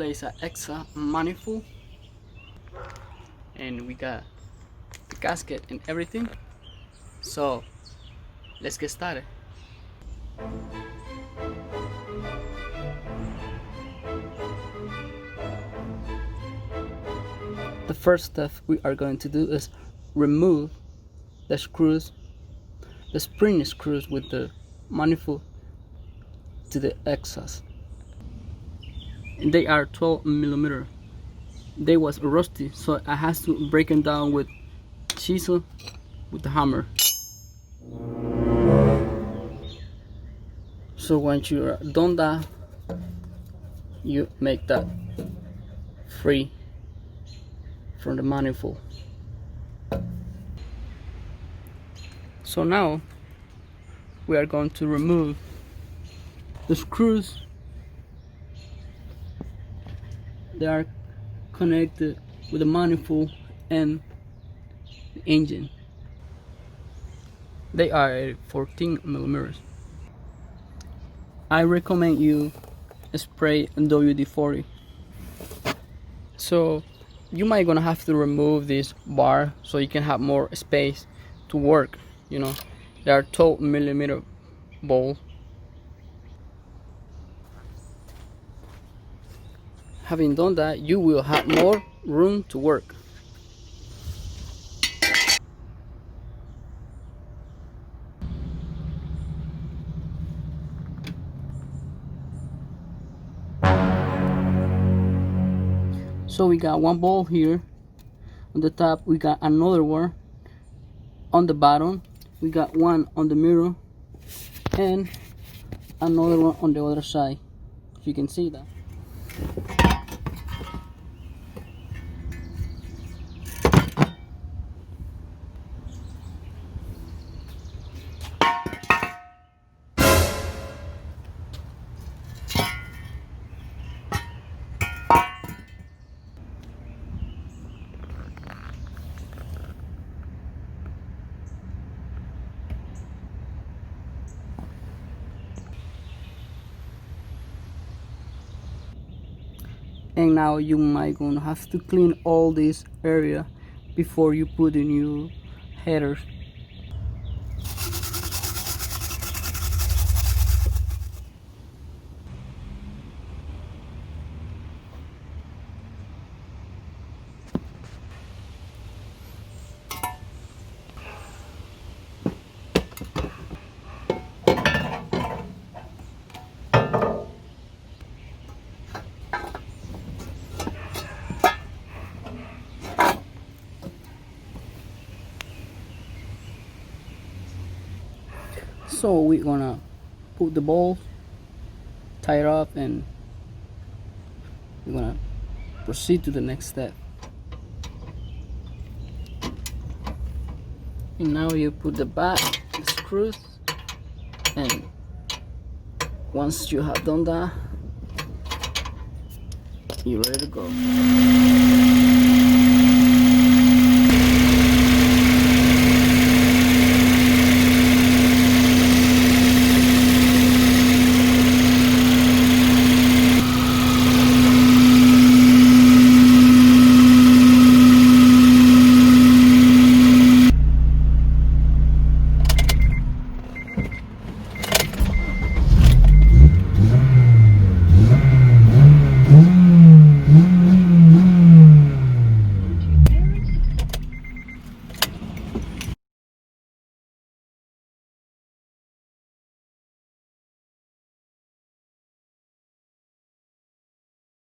replace a Acura manifold, and we got the gasket and everything. So let's get started. The first step we are going to do is remove the screws, the spring screws with the manifold to the exhaust. And they are 12 millimeter. They was rusty, so I had to break them down with chisel with the hammer. So once you are done that, you make that free from the manifold. So now we are going to remove the screws. They are connected with the manifold and the engine. They are 14 millimeters. I recommend you spray WD-40. So you might gonna have to remove this bar so you can have more space to work. You know, they are 12 millimeter bolt. Having done that, you will have more room to work. So we got one bolt here on the top, we got another one on the bottom, we got one on the mirror, and another one on the other side, if you can see that. And now you might gonna have to clean all this area before you put in your headers. So we're gonna put the ball, tie it up, and we're gonna proceed to the next step. And now you put the back, the screws, and once you have done that, you're ready to go.